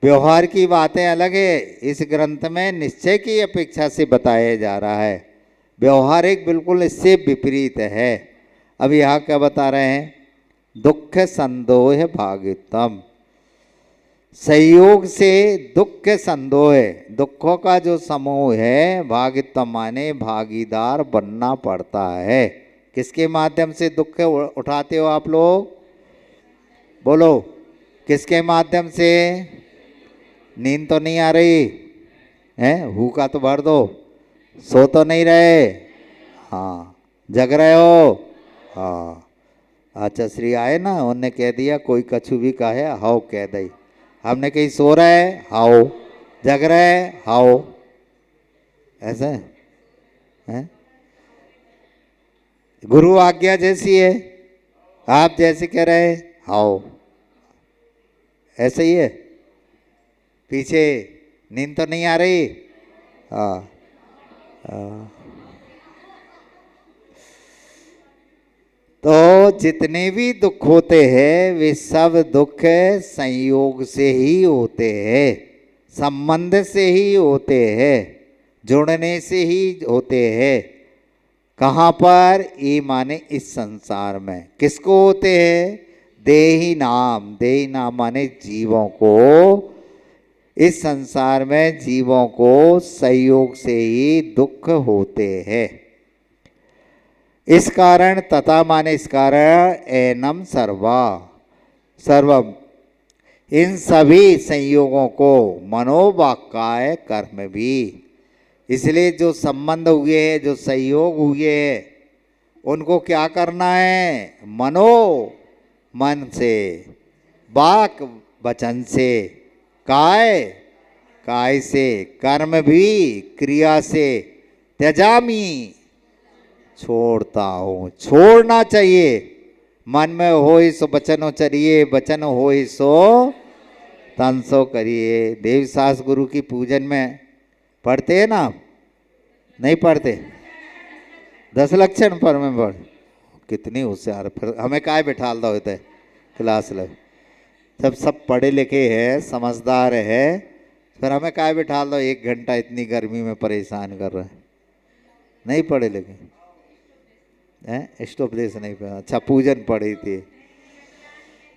व्यवहार की बातें अलग है, इस ग्रंथ में निश्चय की अपेक्षा से बताया जा रहा है। व्यवहारिक बिल्कुल इससे विपरीत है। अब यहाँ क्या बता रहे हैं? दुख संदोह भागित्वम, संयोग से दुख संदोह, दुखों का जो समूह है, भागित्व माने भागीदार बनना पड़ता है। किसके माध्यम से दुख उठाते हो आप लोग? बोलो, किसके माध्यम से? नींद तो नहीं आ रही है? हुक्का तो भर दो। सो तो नहीं रहे? हाँ। जग रहे हो? हाँ। अच्छा, श्री आए ना, उनने कह दिया कोई कछु भी कहे हाओ कह दई। हमने कहीं सो रहे हाओ, जग रहे हाओ, ऐसे हैं? गुरु आज्ञा जैसी है, आप जैसे कह रहे हाओ, ऐसे ही है। पीछे नींद तो नहीं आ रही? हाँ। तो जितने भी दुख होते हैं वे सब दुख संयोग से ही होते हैं, संबंध से ही होते हैं, जुड़ने से ही होते हैं। कहाँ पर? ये माने इस संसार में। किसको होते हैं? देही नाम। देही नाम माने जीवों को। इस संसार में जीवों को संयोग से ही दुख होते हैं। इस कारण, तथा माने इस कारण, एनम सर्वा, सर्वम, इन सभी संयोगों को, मनोवाक्काय कर्म भी। इसलिए जो संबंध हुए हैं, जो संयोग हुए हैं, उनको क्या करना है? मनो, मन से, वाक, वचन से, काय, काय से, कर्म भी, क्रिया से, त्यजामी, छोड़ता हूँ। छोड़ना चाहिए। मन में हो सो वचनो चरिए, वचन हो सो तन सो करिए। देवसास गुरु की पूजन में पढ़ते हैं ना? नहीं पढ़ते? 10 लक्षण पर में पढ़। कितनी होशियार। फिर हमें काय बिठाल दो होते क्लास लग। जब सब पढ़े लिखे हैं, समझदार है, फिर हमें काय बिठाल दो 1 घंटा इतनी गर्मी में परेशान कर रहे हैं। नहीं पढ़े लिखे हैं? स्टोपदेश नहीं पढ़ा। अच्छा, पूजन पढ़ी थी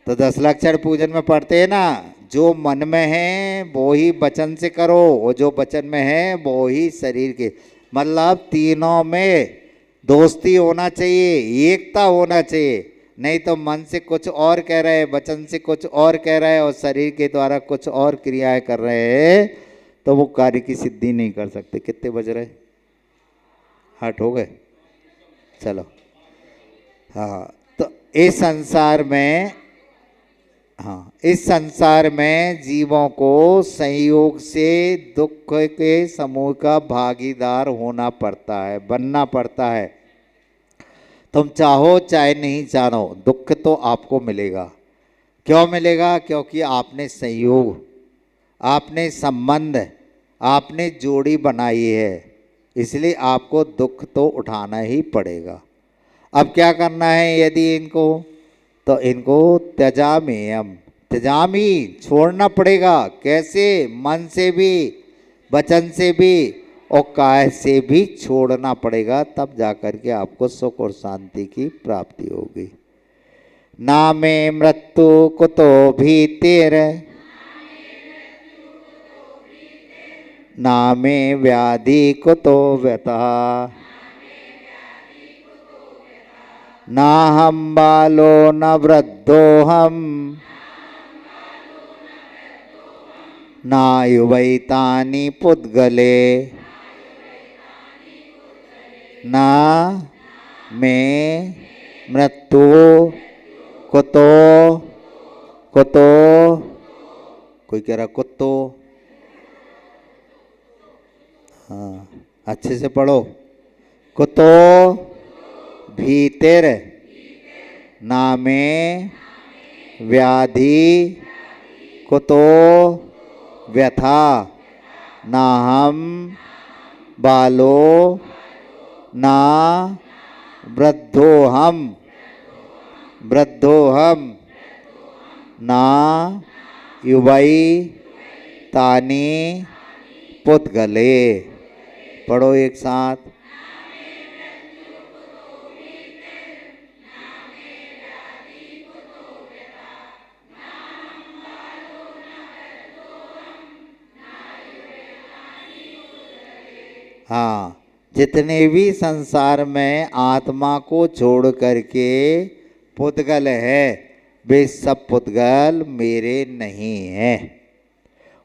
तो 10 लक्षण पूजन में पढ़ते हैं ना। जो मन में है वो ही वचन से करो, और जो वचन में है वो ही शरीर के, मतलब तीनों में दोस्ती होना चाहिए, एकता होना चाहिए। नहीं तो मन से कुछ और कह रहे हैं, वचन से कुछ और कह रहे हैं, और शरीर के द्वारा कुछ और क्रियाएं कर रहे हैं, तो वो कार्य की सिद्धि नहीं कर सकते। कितने बज रहे? 8 हो गए। चलो, हाँ। तो इस संसार में, हाँ, इस संसार में जीवों को संयोग से दुख के समूह का भागीदार होना पड़ता है, बनना पड़ता है। तुम चाहो चाहे नहीं चाहो, दुख तो आपको मिलेगा। क्यों मिलेगा? क्योंकि आपने संयोग, आपने संबंध, आपने जोड़ी बनाई है, इसलिए आपको दुख तो उठाना ही पड़ेगा। अब क्या करना है यदि इनको? तो इनको त्यजाम्यहम्, त्यजामी, छोड़ना पड़ेगा। कैसे? मन से भी, वचन से भी, और काय से भी छोड़ना पड़ेगा। तब जाकर के आपको सुख और शांति की प्राप्ति होगी। नामे मृत्यु कुतो भीतिर, नामे व्याधि कुतो व्यथा, ना हम बालो न वृद्धोहम, ना युवैतानि पुद्गले, ना में मृत्यु कुतो, कुतो, कोई कह रहा कुत्तो। हाँ, अच्छे से पढ़ो। कुतो भीतर, नामे व्याधि कुतो व्यथा, ना हम बालो ना वृद्धोहम, वृद्धोहम, ना युवई तानी पुद्गले। पढ़ो एक साथ। हाँ, जितने भी संसार में आत्मा को छोड़ करके पुद्गल है, वे सब पुद्गल मेरे नहीं हैं।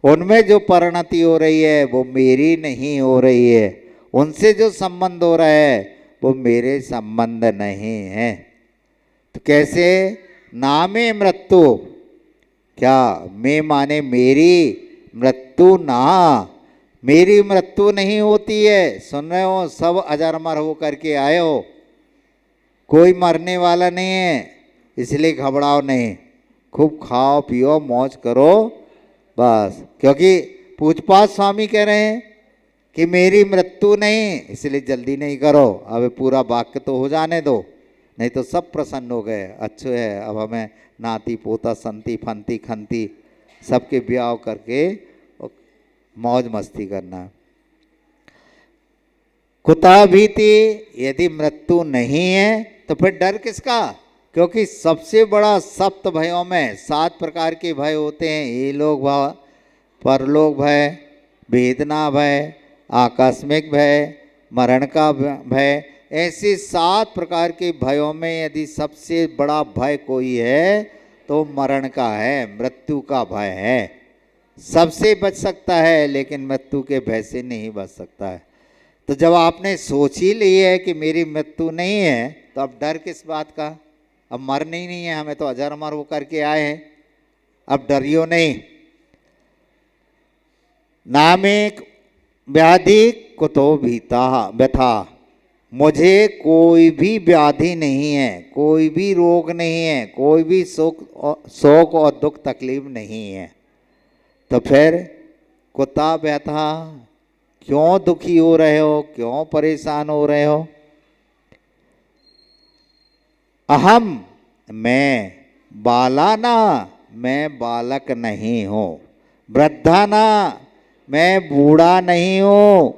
उनमें जो परिणति हो रही है वो मेरी नहीं हो रही है। उनसे जो संबंध हो रहा है वो मेरे संबंध नहीं है। तो कैसे? नामे मृत्यु, क्या? मैं माने मेरी, मृत्यु ना, मेरी मृत्यु नहीं होती है। सुन रहे हो? सब अजरमर हो करके आए हो, कोई मरने वाला नहीं है, इसलिए घबराओ नहीं। खूब खाओ पियो मौज करो बस। क्योंकि पूजपाठ स्वामी कह रहे हैं कि मेरी मृत्यु नहीं, इसलिए जल्दी नहीं करो। अब पूरा वाक्य तो हो जाने दो, नहीं तो सब प्रसन्न हो गए। अच्छे है, अब हमें नाती पोता संती फंती खंती सबके ब्याह करके मौज मस्ती करना। कुतः भीति, यदि मृत्यु नहीं है तो फिर डर किसका? क्योंकि सबसे बड़ा सप्त भयों में 7 प्रकार के भय होते हैं। ये लोक भय, परलोक भय, वेदना भय, आकस्मिक भय, मरण का भय। ऐसे 7 प्रकार के भयों में यदि सबसे बड़ा भय कोई है तो मरण का है, मृत्यु का भय है। सबसे बच सकता है लेकिन मृत्यु के भय से नहीं बच सकता है। तो जब आपने सोच ही ली है कि मेरी मृत्यु नहीं है तो अब डर किस बात का? अब मरना ही नहीं है, हमें तो अजर अमर वो करके आए हैं, अब डरियो नहीं। नामेक व्याधि कुतो भीता व्यथा, मुझे कोई भी व्याधि नहीं है, कोई भी रोग नहीं है, कोई भी शोक और दुख तकलीफ नहीं है। तो फिर कुता व्यथा, क्यों दुखी हो रहे हो, क्यों परेशान हो रहे हो? अहम, मैं, बालाना, मैं बालक नहीं हूँ, वृद्धाना, मैं बूढ़ा नहीं हूँ,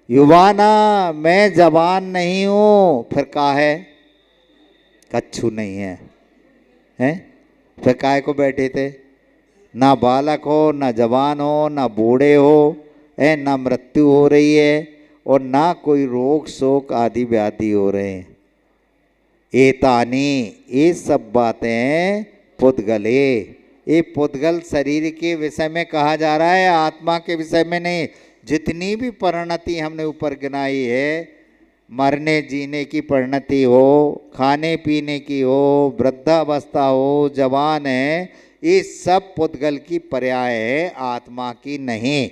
युवाना, मैं जवान नहीं हूँ। फिर का है? कच्छू नहीं है, हैं? फिर काय को बैठे थे? ना बालक हो, ना जवान हो, ना बूढ़े हो, ना मृत्यु हो रही है और ना कोई रोग शोक आदि व्याधि हो रहे हैं। एतानी, ये सब बातें पुद्गले, ये पुद्गल शरीर के विषय में कहा जा रहा है, आत्मा के विषय में नहीं। जितनी भी परिणति हमने ऊपर गिनाई है, मरने जीने की परिणति हो, खाने पीने की हो, वृद्धावस्था हो, जवान है, ये सब पुद्गल की पर्याय है, आत्मा की नहीं।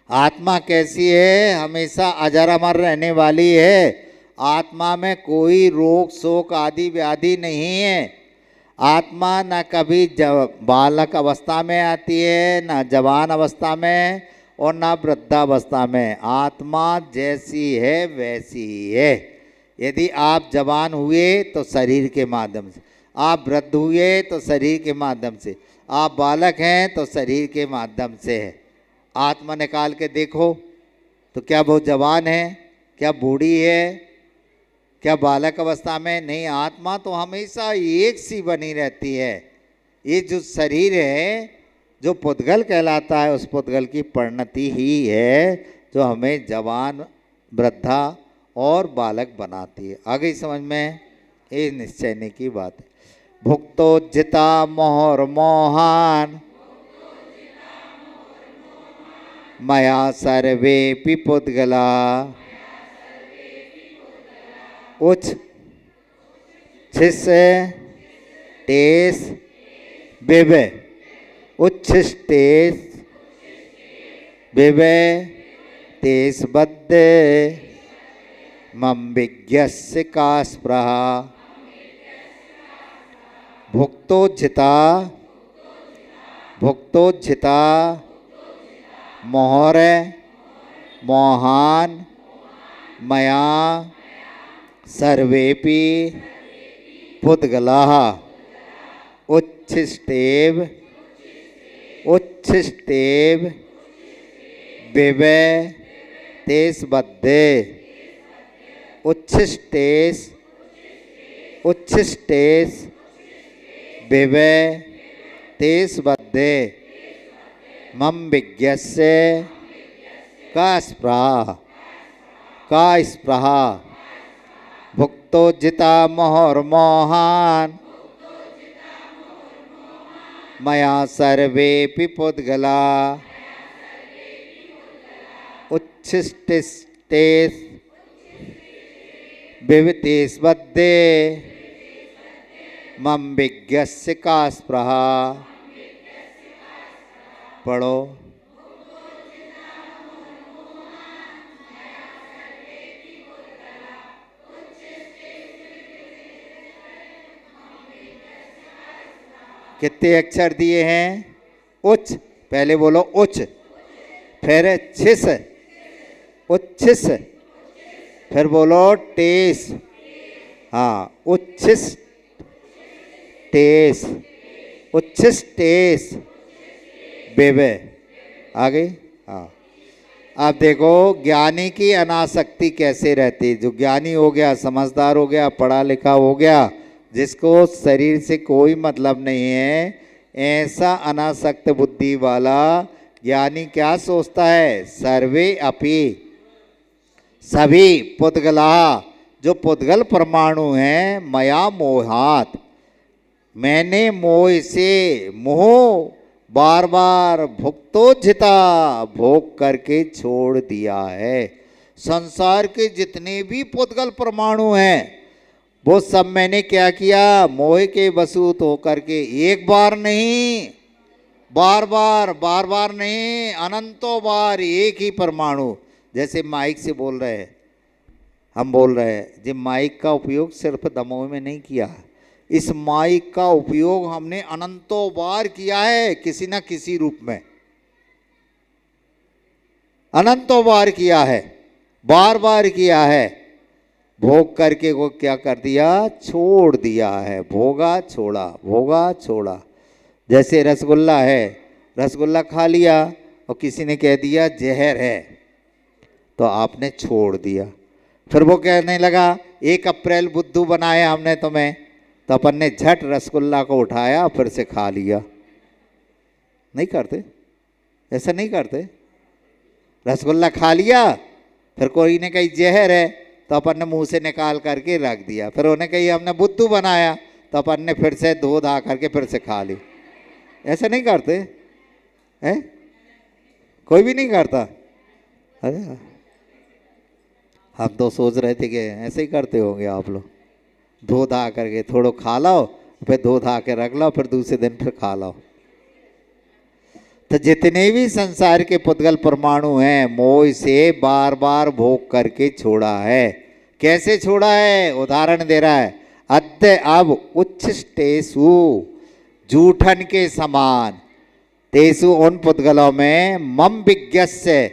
आत्मा कैसी है? हमेशा अजर अमर रहने वाली है। आत्मा में कोई रोग शोक आदि व्याधि नहीं है। आत्मा न कभी बालक अवस्था में आती है, न जवान अवस्था में और न वृद्धावस्था में। आत्मा जैसी है वैसी ही है। यदि आप जवान हुए तो शरीर के माध्यम से, आप वृद्ध हुए तो शरीर के माध्यम से, आप बालक हैं तो शरीर के माध्यम से है। आत्मा निकाल के देखो तो क्या वो जवान है, क्या बूढ़ी है, क्या बालक अवस्था में? नहीं, आत्मा तो हमेशा एक सी बनी रहती है। ये जो शरीर है, जो पुद्गल कहलाता है, उस पुद्गल की परिणति ही है जो हमें जवान, वृद्धा और बालक बनाती है। आगे समझ में? ये निश्चयने की बात है। भुक्तोज्जिता मोहर मोहान, मया सर्वेपि पुद्गला, उच्च छिस टेस बिवे, उच्छिष्टेस बिवे तेस बद्ध मम विज्ञस्य का स्पृहा। भुक्तोज्झिता, भुक्तोज्झिता मोहर मोहान मया सर्वेपि पुद्गलाः उच्छिष्टेव, उच्छिष्टेव बिवे तेस बद्धे, उच्छिष्टेस, उच्छिष्टेस बिवे तेस बद्धे मम विज्ञस्य का स्पृहा, का स्पृहा। भुक्तोज्जिता मोहर्मोहान मया सर्वेपि पुद्गला, उच्छिष्टेस विवितेस बद्धे मम विज्ञस्य का स्पृहा। पढ़ो। कितने अक्षर दिए हैं? उच्च, पहले बोलो उच्च, फिर छिस, उच्छिस, फिर बोलो टेस, हाँ उच्छिस टेस, उच्छिस टेस बेबे। आ गई? हाँ। अब देखो ज्ञानी की अनासक्ति कैसे रहती, जो ज्ञानी हो गया, समझदार हो गया, पढ़ा लिखा हो गया, जिसको शरीर से कोई मतलब नहीं है, ऐसा अनासक्त बुद्धि वाला ज्ञानी क्या सोचता है, सर्वे अपि, सभी पुद्गला, जो पुद्गल परमाणु हैं, मया मोहात, मैंने मोह से, मोह बार बार भुक्तोज्झिता, भोग करके छोड़ दिया है। संसार के जितने भी पुद्गल परमाणु हैं वो सब मैंने क्या किया, मोह के वसूत होकर के, एक बार नहीं, बार बार नहीं, अनंतों बार एक ही परमाणु। जैसे माइक से बोल रहे हैं, हम बोल रहे हैं, जो माइक का उपयोग सिर्फ दमोह में नहीं किया, इस माइक का उपयोग हमने अनंतों बार किया है, किसी न किसी रूप में, अनंतों बार किया है, बार बार किया है। भोग करके वो क्या कर दिया, छोड़ दिया है, भोगा छोड़ा, भोगा छोड़ा। जैसे रसगुल्ला है, रसगुल्ला खा लिया और किसी ने कह दिया जहर है, तो आपने छोड़ दिया। फिर वो कहने लगा 1 अप्रैल बुद्धू बनाया हमने तुम्हें, तो अपन ने झट रसगुल्ला को उठाया फिर से खा लिया। नहीं करते, ऐसा नहीं करते। रसगुल्ला खा लिया, फिर कोई ने कही जहर है, तो अपन ने मुंह से निकाल करके रख दिया। फिर उन्हें कही हमने बुद्धू बनाया, तो अपन ने फिर से धो धा करके फिर से खा ली। ऐसा नहीं करते हैं, कोई भी नहीं करता। अरे हम तो सोच रहे थे कि ऐसे ही करते होंगे आप लोग, धो धा करके थोड़ा खा लो, फिर धो धा के रख लो, फिर दूसरे दिन फिर खा लो। तो जितने भी संसार के पुद्गल परमाणु हैं, मोह से बार बार भोग करके छोड़ा है। कैसे छोड़ा है, उदाहरण दे रहा है, अद्य अब उच्छिष्टेषु, जूठन के समान, तेसु उन पुद्गलों में, मम विज्ञस्य,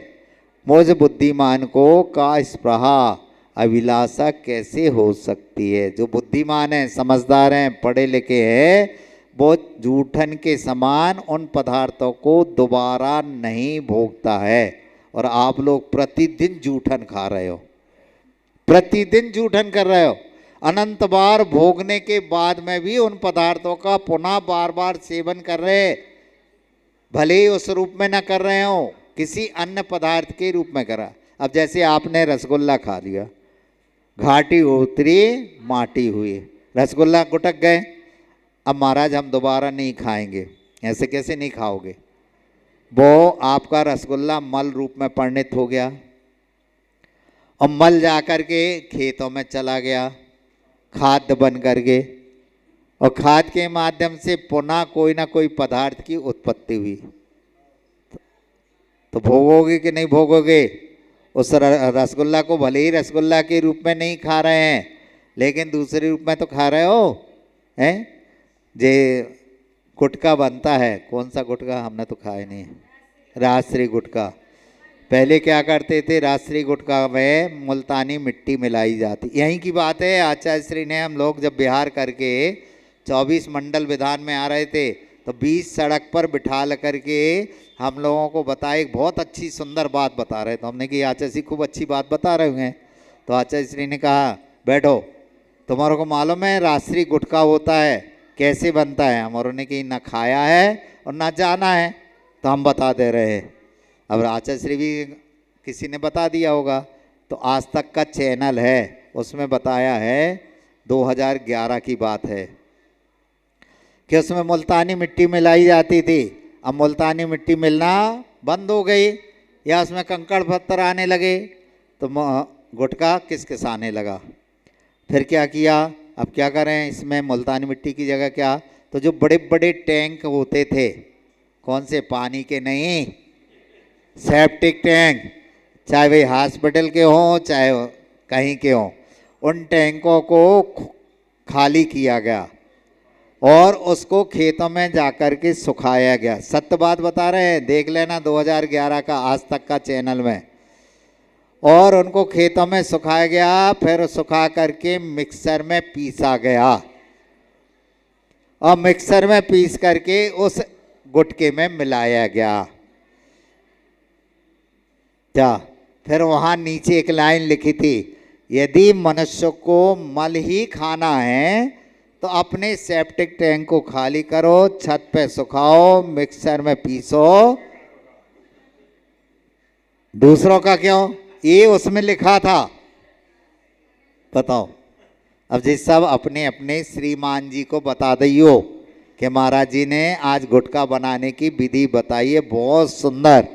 मुझ बुद्धिमान को, का स्पृहा, अभिलाषा कैसे हो सकती है। जो बुद्धिमान है, समझदार हैं, पढ़े लिखे हैं, वो जूठन के समान उन पदार्थों को दोबारा नहीं भोगता है। और आप लोग प्रतिदिन जूठन खा रहे हो, प्रतिदिन जूठन कर रहे हो, अनंत बार भोगने के बाद में भी उन पदार्थों का पुनः बार बार सेवन कर रहे, भले ही उस रूप में न कर रहे हो, किसी अन्य पदार्थ के रूप में करा। अब जैसे आपने रसगुल्ला खा लिया, घाटी उतरी माटी हुई, रसगुल्ला गुटक गए, अब महाराज हम दोबारा नहीं खाएंगे, ऐसे कैसे नहीं खाओगे। वो आपका रसगुल्ला मल रूप में परिणित हो गया, और मल जाकर के खेतों में चला गया, खाद बन करके, और खाद के माध्यम से पुनः कोई ना कोई पदार्थ की उत्पत्ति हुई। तो भोगोगे कि नहीं भोगोगे। उस रसगुल्ला को भले ही रसगुल्ला के रूप में नहीं खा रहे हैं, लेकिन दूसरे रूप में तो खा रहे हो, हैं। जे गुटखा बनता है, कौन सा गुटखा, हमने तो खाया नहीं है, राजश्री गुटखा। पहले क्या करते थे, राजश्री गुटखा में मुल्तानी मिट्टी मिलाई जाती। यहीं की बात है, आचार्य श्री ने, हम लोग जब बिहार करके 24 मंडल विधान में आ रहे थे, तो 20 सड़क पर बिठा करके हम लोगों को बताए, एक बहुत अच्छी सुंदर बात बता रहे। तो हमने कहा आचार्य श्री खूब अच्छी बात बता रहे हैं। तो आचार्य श्री ने कहा बैठो, तुम्हारों को मालूम है राजश्री गुटखा होता है, कैसे बनता है। हमारों ने कहीं ना खाया है और ना जाना है, तो हम बता दे रहे हैं। अब आचार्य श्री भी किसी ने बता दिया होगा, तो आज तक का चैनल है, उसमें बताया है 2011 की बात है कि उसमें मुल्तानी मिट्टी मिलाई जाती थी। अब मुल्तानी मिट्टी मिलना बंद हो गई, या उसमें कंकड़ पत्थर आने लगे, तो गुटखा किस किस आने लगा। फिर क्या किया, अब क्या करें, इसमें मुल्तानी मिट्टी की जगह क्या, तो जो बड़े बड़े टैंक होते थे, कौन से, पानी के नहीं, सेप्टिक टैंक, चाहे वे हॉस्पिटल के हों चाहे कहीं के हों, उन टैंकों को खाली किया गया और उसको खेतों में जाकर के सुखाया गया। सत्य बात बता रहे हैं, देख लेना 2011 का आज तक का चैनल में। और उनको खेतों में सुखाया गया, फिर सुखा करके मिक्सर में पीसा गया, और मिक्सर में पीस करके उस गुटके में मिलाया गया। क्या? फिर वहाँ नीचे एक लाइन लिखी थी, यदि मनुष्य को मल ही खाना है तो अपने सेप्टिक टैंक को खाली करो, छत पे सुखाओ, मिक्सर में पीसो। दूसरों का क्यों? ये उसमें लिखा था। बताओ। अब जी सब अपने अपने श्रीमान जी को बता दियो कि महाराज जी ने आज गुटखा बनाने की विधि बताई है, बहुत सुंदर।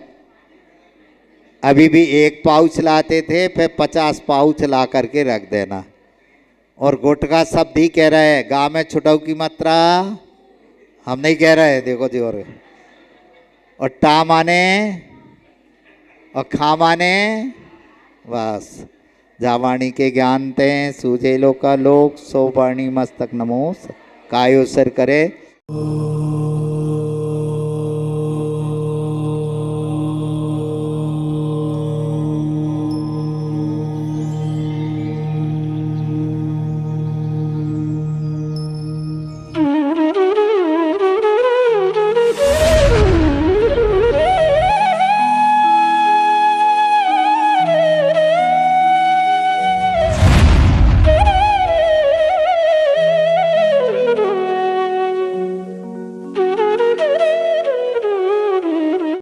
अभी भी 1 पाउच लाते थे, फिर 50 पाउच ला करके रख देना। और गुटखा शब्द ही कह रहे हैं, गाँव में छुटाऊ की मात्रा हम नहीं कह रहे, देखो जी। और टा माने और खा माने, बस। जावाणी के ज्ञान ते सूझे लोका लोक, सो वाणी मस्तक नमोस, कायो सर करे।